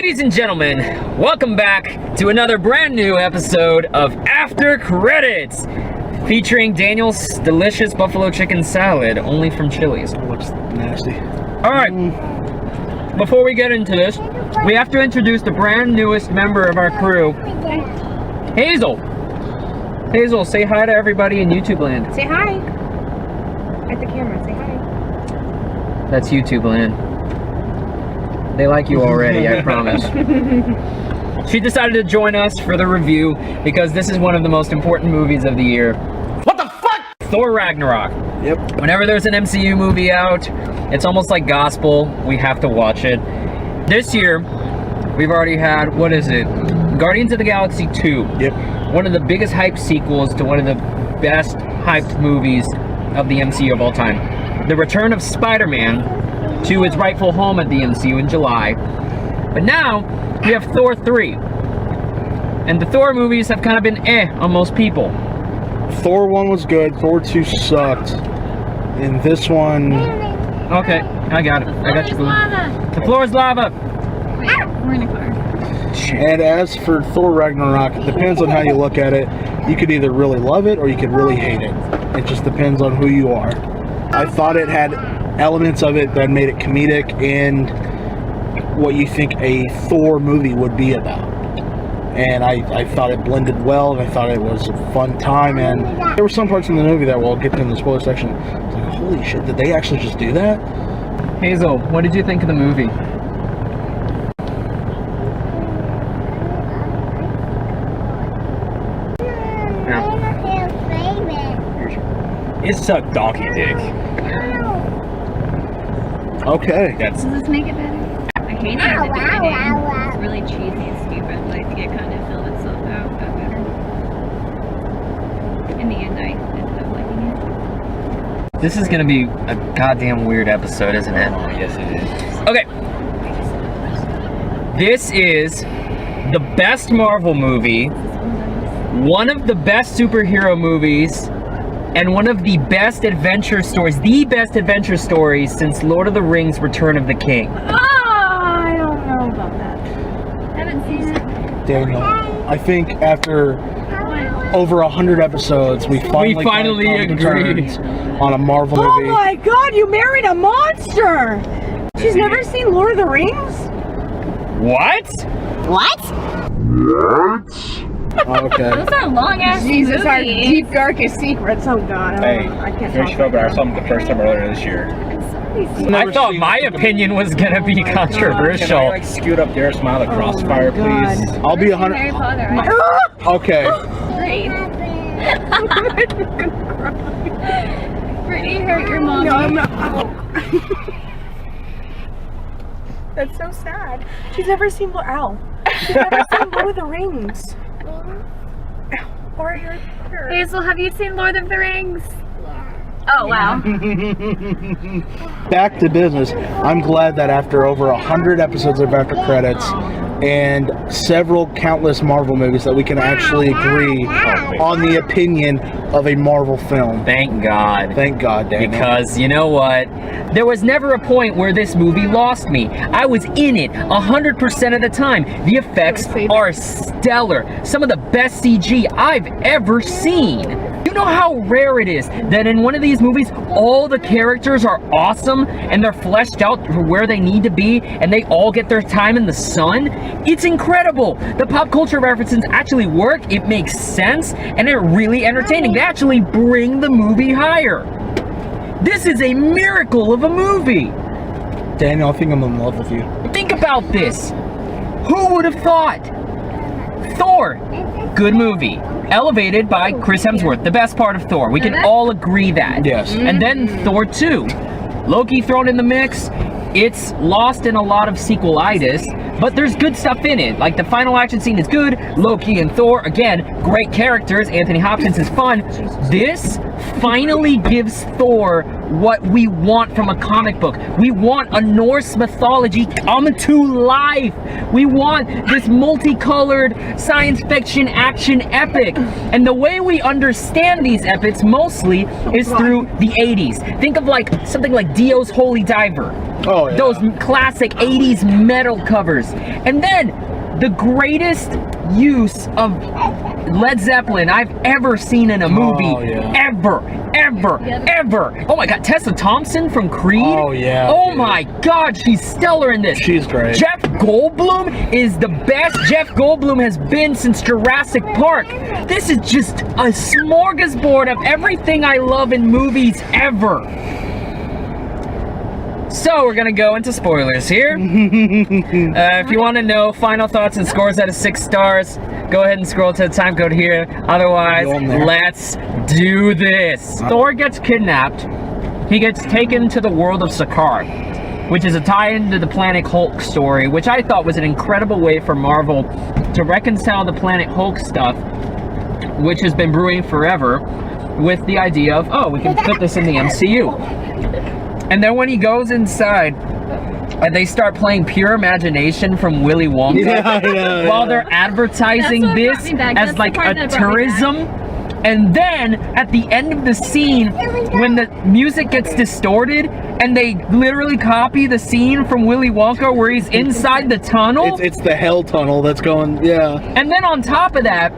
Ladies and gentlemen, welcome back to another brand new episode of After Credits, featuring Daniel's delicious buffalo chicken salad, only from Chili's. It looks nasty. Alright, before we get into this, we have to introduce the brand newest member of our crew, Hazel. Hazel, say hi to everybody in YouTube land. Say hi. At the camera, say hi. That's YouTube land. They like you already, I promise. She decided to join us for the review because this is one of the most important movies of the year. What the fuck? Thor Ragnarok. Yep. Whenever there's an MCU movie out, it's almost like gospel. We have to watch it. This year, we've already had, what is it? Guardians of the Galaxy 2. Yep. One of the biggest hyped sequels to one of the best hyped movies of the MCU of all time. The return of Spider-Man to its rightful home at the MCU in July. But now, we have Thor 3. And the Thor movies have kind of been on most people. Thor 1 was good, Thor 2 sucked. And this one... Okay, I got it. I got you. The floor is lava! Wait, we're in a car. And as for Thor Ragnarok, it depends on how you look at it. You could either really love it or you could really hate it. It just depends on who you are. I thought it had elements of it that made it comedic and what you think a Thor movie would be about. And I thought it blended well, and I thought it was a fun time, and there were some parts in the movie that we'll get to in the spoiler section. I was like, holy shit, did they actually just do that? Hazel, what did you think of the movie? It sucked donkey dick. Okay. That's Does this make it better? I hate it at the beginning. It's really cheesy and stupid. Like, it kind of filled itself out, got better. In the end, I ended up liking it. This is gonna be a goddamn weird episode, isn't it? oh yes it is. Okay. This is the best Marvel movie, one of the best superhero movies, and one of the best adventure stories, since Lord of the Rings: Return of the King. I don't know about that. I haven't seen it. Daniel, I think after over 100 episodes, we finally agreed on a Marvel movie. Oh my god, you married a monster! She's never seen Lord of the Rings? What? Okay. Those are long-ass Jesus, movies. our deep, darkest secrets. Oh god, Hey, I can't Fish talk felt about about something the first time earlier this year. I thought my opinion was gonna be Can I controversial. like scoot up there, smile at Crossfire, Oh my please? God. I'll be Harry 100. Potter. Okay. Great. Brittany hurt your mom. No, I'm not. That's so sad. She's never seen Ow. She's never seen Lord of the Rings. Or Harry Potter. Hazel, have you seen Lord of the Rings? Oh, wow. Back to business. I'm glad that after over 100 episodes of After Credits and several countless Marvel movies that we can actually agree on the opinion of a Marvel film. Thank God. Thank God, Daniel. Because you know what? There was never a point where this movie lost me. I was in it 100% of the time. The effects are stellar. Some of the best CG I've ever seen. You know how rare it is that in one of these movies, all the characters are awesome and they're fleshed out for where they need to be and they all get their time in the sun? It's incredible. The pop culture references actually work, it makes sense, and they're really entertaining. They actually bring the movie higher. This is a miracle of a movie. Daniel, I think I'm in love with you. Think about this. Who would have thought? Thor, good movie. Elevated by Chris Hemsworth, the best part of Thor. We can all agree that. Yes. And then Thor 2. Loki thrown in the mix. It's lost in a lot of sequelitis, but there's good stuff in it. Like the final action scene is good. Loki and Thor, again, great characters. Anthony Hopkins is fun. This finally gives Thor what we want from a comic book. We want a Norse mythology come to life. We want this multicolored science fiction action epic. And the way we understand these epics mostly is through the 80s. Think of like something like Dio's Holy Diver. Oh, yeah. Those classic 80s metal covers. And then the greatest use of Led Zeppelin I've ever seen in a movie. Oh, yeah. Ever. Oh my god, Tessa Thompson from Creed. Oh, yeah. Oh dude. my god, she's stellar in this. She's great. Jeff Goldblum is the best Jeff Goldblum has been since Jurassic Park. This is just a smorgasbord of everything I love in movies ever. So we're gonna go into spoilers here. If you want to know final thoughts and scores out of 6 stars, go ahead and scroll to the time code here. Otherwise, let's do this. Thor gets kidnapped. He gets taken to the world of Sakaar, which is a tie-in to the Planet Hulk story, which I thought was an incredible way for Marvel to reconcile the Planet Hulk stuff, which has been brewing forever, with the idea of, oh, we can put this in the MCU. And then when he goes inside, and they start playing Pure Imagination from Willy Wonka, while they're advertising this as like a tourism. And then at the end of the scene, when the music gets distorted, and they literally copy the scene from Willy Wonka where he's inside the tunnel. It's the hell tunnel that's going, yeah. And then on top of that,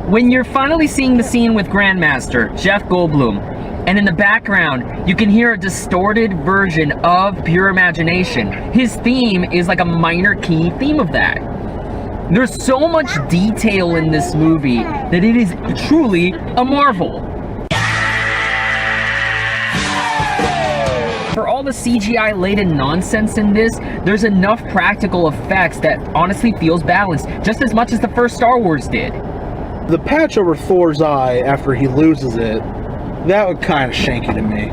when you're finally seeing the scene with Grandmaster, Jeff Goldblum, and in the background, you can hear a distorted version of Pure Imagination. His theme is like a minor key theme of that. There's so much detail in this movie that it is truly a marvel. For all the CGI-laden nonsense in this, there's enough practical effects that honestly feels balanced, just as much as the first Star Wars did. The patch over Thor's eye after he loses it, that was kind of shanky to me.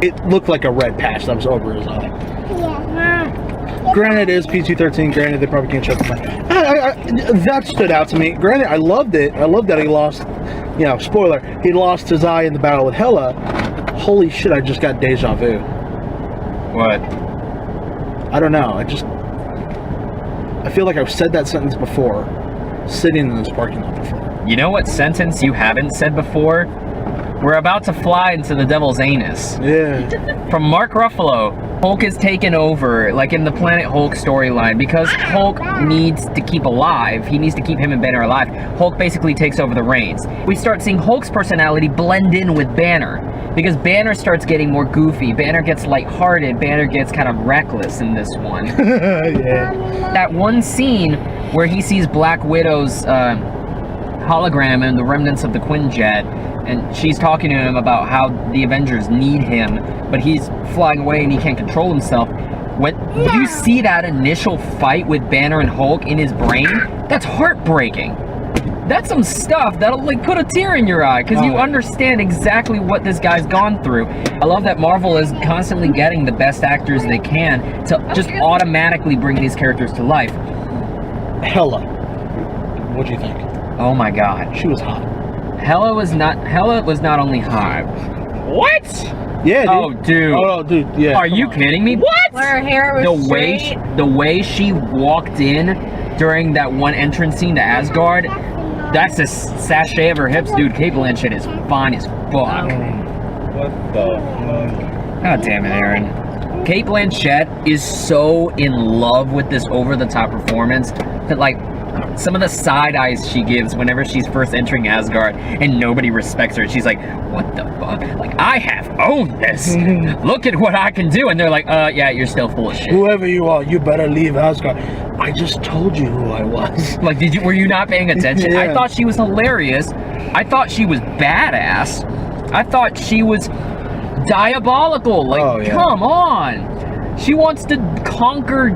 It looked like a red patch that was over his eye. Yeah. Granted, it is PG-13. Granted, they probably can't show the that stood out to me. Granted, I loved it. I loved that he lost, you know, spoiler, he lost his eye in the battle with Hela. Holy shit, I just got deja vu. What? I don't know. I feel like I've said that sentence before, sitting in this parking lot before. You know what sentence you haven't said before? We're about to fly into the devil's anus. Yeah. From Mark Ruffalo, Hulk is taken over, like in the Planet Hulk storyline, because Hulk needs to keep alive. He needs to keep him and Banner alive. Hulk basically takes over the reins. We start seeing Hulk's personality blend in with Banner, because Banner starts getting more goofy. Banner gets lighthearted. Banner gets kind of reckless in this one. Yeah. That one scene where he sees Black Widow's hologram and the remnants of the Quinjet, and she's talking to him about how the Avengers need him, but he's flying away and he can't control himself. When you see that initial fight with Banner and Hulk in his brain, that's heartbreaking. That's some stuff that'll like put a tear in your eye, because you understand exactly what this guy's gone through. I love that Marvel is constantly getting the best actors they can to just automatically bring these characters to life. Hela. What'd you think? Oh my god. She was hot. Hela was not only hot. What? Yeah, dude. Oh, dude. Oh, dude, yeah. Are you kidding me? What? Where her hair was The way she walked in during that one entrance scene to Asgard, that's a sachet of her hips, dude. Cate Blanchett is fine as fuck. What the fuck? God damn it, Aaron. Cate Blanchett is so in love with this over-the-top performance that, like, some of the side eyes she gives whenever she's first entering Asgard and nobody respects her. She's like, what the fuck? Like, I have owned this. Look at what I can do. And they're like, yeah, you're still full of shit. Whoever you are, you better leave Asgard. I just told you who I was. Like, were you not paying attention? Yeah. I thought she was hilarious. I thought she was badass. I thought she was diabolical. Like, come on. She wants to conquer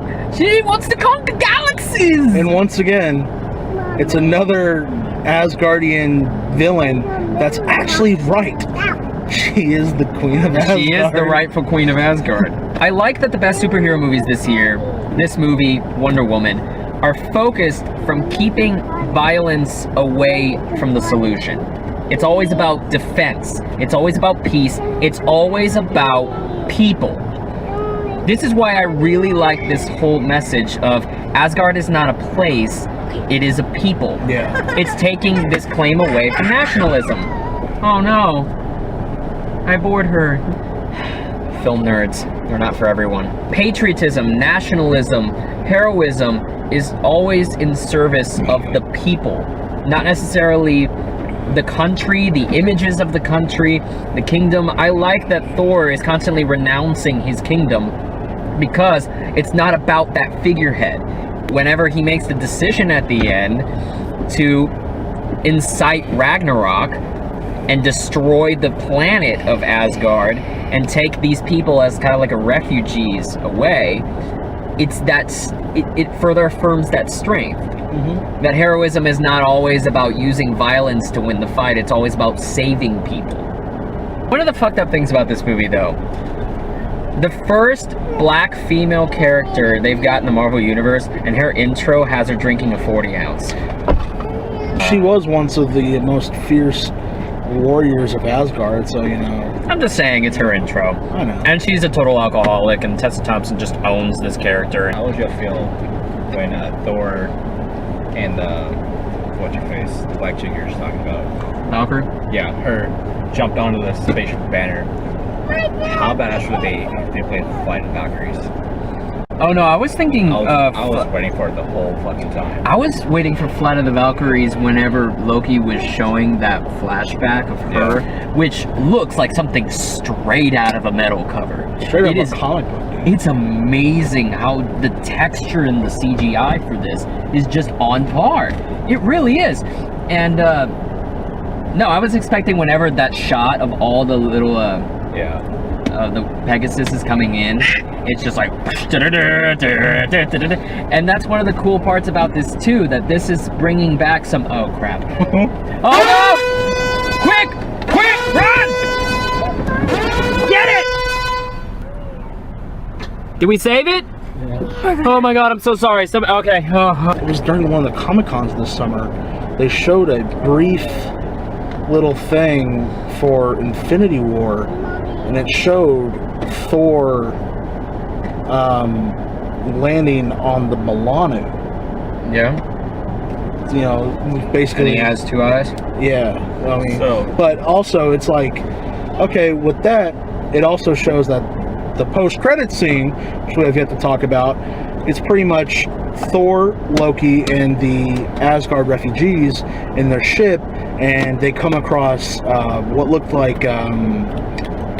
galaxies! And once again, it's another Asgardian villain that's actually right. She is the queen of Asgard. She is the rightful queen of Asgard. I like that the best superhero movies this year, this movie, Wonder Woman, are focused from keeping violence away from the solution. It's always about defense. It's always about peace. It's always about people. This is why I really like this whole message of Asgard is not a place, it is a people. Yeah. It's taking this claim away from nationalism. Oh no. I bored her. Film nerds, they're not for everyone. Patriotism, nationalism, heroism is always in service of the people, not necessarily the country, the images of the country, the kingdom. I like that Thor is constantly renouncing his kingdom because it's not about that figurehead. Whenever he makes the decision at the end to incite Ragnarok and destroy the planet of Asgard and take these people as kind of like a refugees away, it further affirms that strength. Mm-hmm. That heroism is not always about using violence to win the fight, it's always about saving people. One of the fucked up things about this movie though, the first black female character they've got in the Marvel Universe, and her intro has her drinking a 40 ounce. She was once of the most fierce warriors of Asgard, so you know. I'm just saying, it's her intro. I know. And she's a total alcoholic, and Tessa Thompson just owns this character. How would you feel when Thor and what's-her-face, the black chick you're just talking about? Valkyrie? Yeah, her jumped onto the spaceship banner. How badass would they if they played Flight of the Valkyries? Oh no, I was thinking I was waiting for it the whole fucking time. I was waiting for Flight of the Valkyries whenever Loki was showing that flashback of her, which looks like something straight out of a metal cover. Straight out of a comic book, dude. It's amazing how the texture and the CGI for this is just on par. It really is. And no, I was expecting whenever that shot of all the little the Pegasus is coming in, it's just like, and that's one of the cool parts about this too, that this is bringing back some, oh crap. Oh no! Quick! Run! Get it! Did we save it? Yeah. Oh my god, I'm so sorry. Okay. It was during one of the Comic Cons this summer. They showed a brief little thing for Infinity War, and it showed Thor landing on the Milano. Yeah. You know, basically. And he has two eyes? Yeah. I mean, but also it's like, okay, with that, it also shows that the post-credit scene, which we have yet to talk about, it's pretty much Thor, Loki, and the Asgard refugees in their ship, and they come across what looked like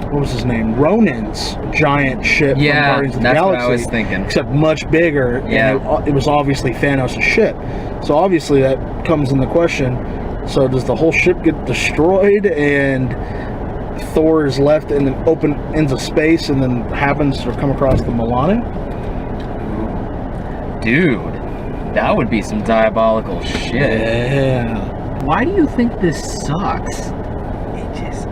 what was his name? Ronan's giant ship from Guardians of the Galaxy. What I was thinking. Except much bigger. Yeah. And it was obviously Thanos' ship. So obviously that comes in the question. So does the whole ship get destroyed and Thor is left in an open ends of space and then happens to come across the Milano? Dude, that would be some diabolical shit. Yeah. Why do you think this sucks? It just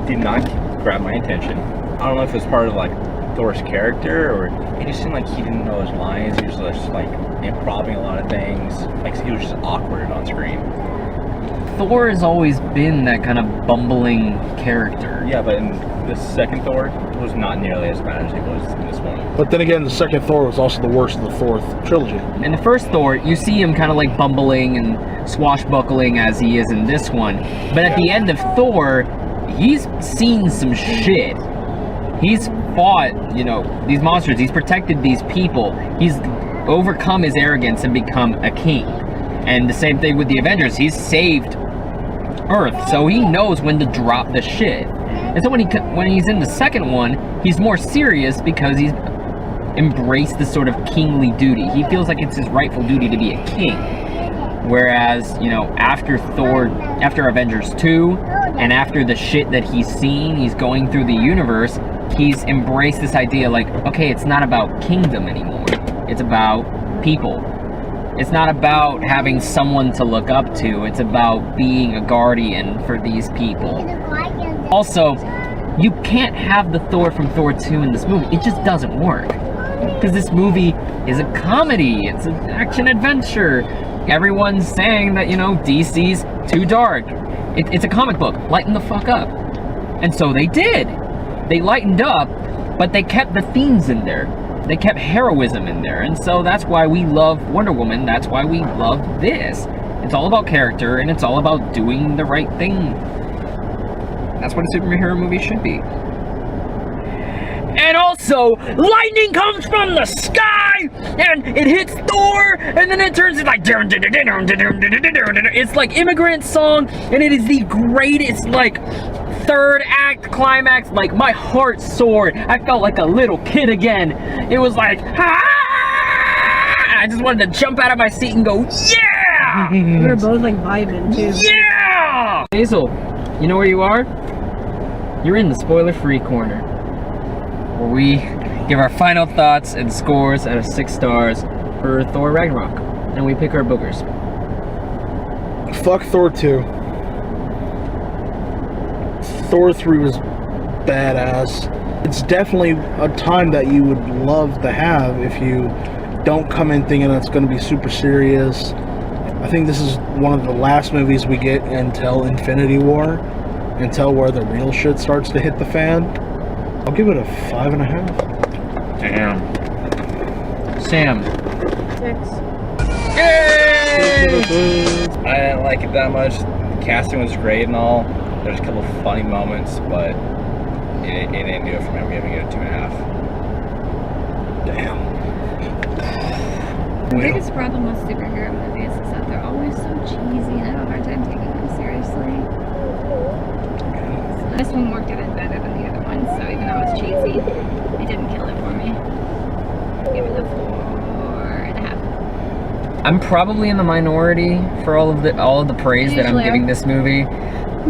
did not grab my attention. I don't know if it's part of like Thor's character or it just seemed like he didn't know his lines. He was just like improvising a lot of things. Like he was just awkward on screen. Thor has always been that kind of bumbling character. Yeah, but in the second Thor it was not nearly as bad as he was in this one. But then again, the second Thor was also the worst of the Thor trilogy. In the first Thor, you see him kind of like bumbling and swashbuckling as he is in this one. But at the end of Thor, he's seen some shit. He's fought, you know, these monsters. He's protected these people. He's overcome his arrogance and become a king. And the same thing with the Avengers. He's saved Earth, so he knows when to drop the shit. And so when he's in the second one, he's more serious because he's embraced this sort of kingly duty. He feels like it's his rightful duty to be a king. Whereas, you know, after Avengers 2, and after the shit that he's seen, he's going through the universe, he's embraced this idea like, okay, it's not about kingdom anymore. It's about people. It's not about having someone to look up to. It's about being a guardian for these people. Also, you can't have the Thor from Thor 2 in this movie. It just doesn't work. Because this movie is a comedy. It's an action-adventure. Everyone's saying that, you know, DC's too dark. It's a comic book. Lighten the fuck up. And so they did. They lightened up, but they kept the themes in there. They kept heroism in there. And so that's why we love Wonder Woman. That's why we love this. It's all about character, and it's all about doing the right thing. That's what a superhero movie should be. And also, lightning comes from the sky, and it hits Thor, and then it turns into like... It's like Immigrant Song, and it is the greatest, like, third act climax. Like, my heart soared. I felt like a little kid again. It was like, ah! I just wanted to jump out of my seat and go, yeah! We were both like vibing too. Yeah! Hazel, you know where you are? You're in the spoiler-free corner, where we give our final thoughts and scores out of 6 stars for Thor Ragnarok, and we pick our boogers. Fuck Thor 2. Thor 3 was badass. It's definitely a time that you would love to have if you don't come in thinking it's going to be super serious. I think this is one of the last movies we get until Infinity War, until where the real shit starts to hit the fan. I'll give it a 5.5. Damn. Sam. 6. Yay! I didn't like it that much. The casting was great and all. There's a couple funny moments, but it didn't do it for me. I'm giving it a 2.5. Damn. The biggest problem with superhero movies is that they're always so cheesy and I have a hard time taking them seriously. So this one worked even better than the other one, so even though it was cheesy, it didn't kill it for me. Give it a 4.5. I'm probably in the minority for all of the praise that I'm Usually giving this movie.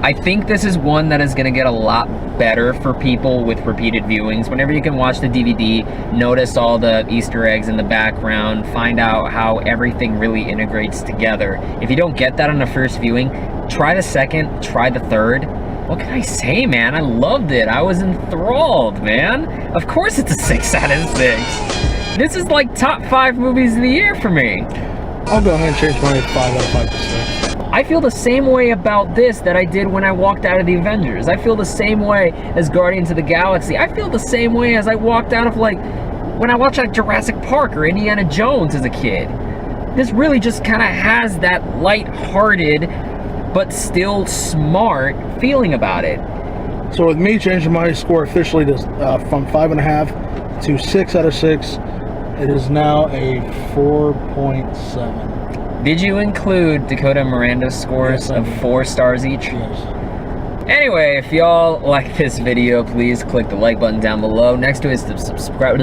I think this is one that is going to get a lot better for people with repeated viewings. Whenever you can watch the DVD, notice all the Easter eggs in the background, find out how everything really integrates together. If you don't get that on the first viewing, try the second, try the third. What can I say, man? I loved it. I was enthralled, man. Of course it's a 6 out of 6. This is like top 5 movies of the year for me. I'll go ahead and change my 5 out of 5 to 6. I feel the same way about this that I did when I walked out of the Avengers. I feel the same way as Guardians of the Galaxy. I feel the same way as I walked out of, like, when I watched like Jurassic Park or Indiana Jones as a kid. This really just kind of has that light-hearted but still smart feeling about it. So with me changing my score officially to from 5.5 to 6 out of 6, it is now a 4.7. Did you include Dakota and Miranda's scores Yes, I of did. 4 stars each? Yes. Anyway, if y'all like this video, please click the like button down below. Next to it is the subscribe.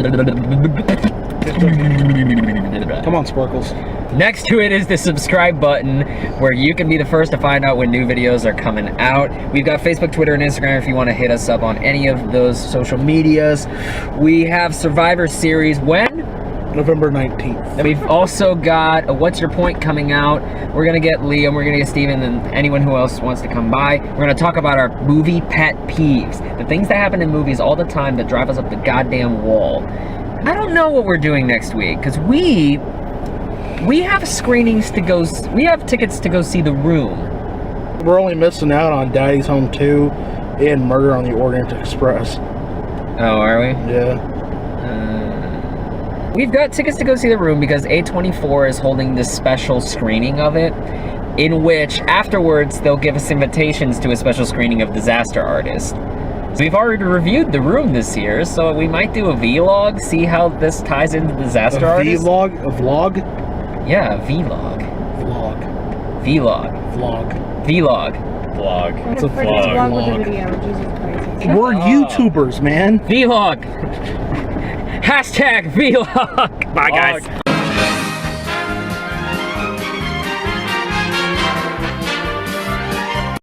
Come on, Sparkles. Next to it is the subscribe button, where you can be the first to find out when new videos are coming out. We've got Facebook, Twitter, and Instagram if you want to hit us up on any of those social medias. We have Survivor Series when? November 19th. We've also got a What's Your Point coming out. We're going to get Liam, we're going to get Steven, and anyone who else wants to come by. We're going to talk about our movie pet peeves. The things that happen in movies all the time that drive us up the goddamn wall. I don't know what we're doing next week, because we have screenings to go, we have tickets to go see The Room. We're only missing out on Daddy's Home 2 and Murder on the Orient Express. Oh, are we? Yeah. We've got tickets to go see The Room because A24 is holding this special screening of it, in which afterwards they'll give us invitations to a special screening of Disaster Artist. So we've already reviewed The Room this year, so we might do a vlog, see how this ties into Disaster Artist. Vlog? A vlog? Yeah, vlog. Vlog. Vlog. Vlog. Vlog. Vlog. It's a vlog with a vlog. video. Jesus Christ. We're YouTubers, man. Vlog. Hashtag vlog. Bye, guys.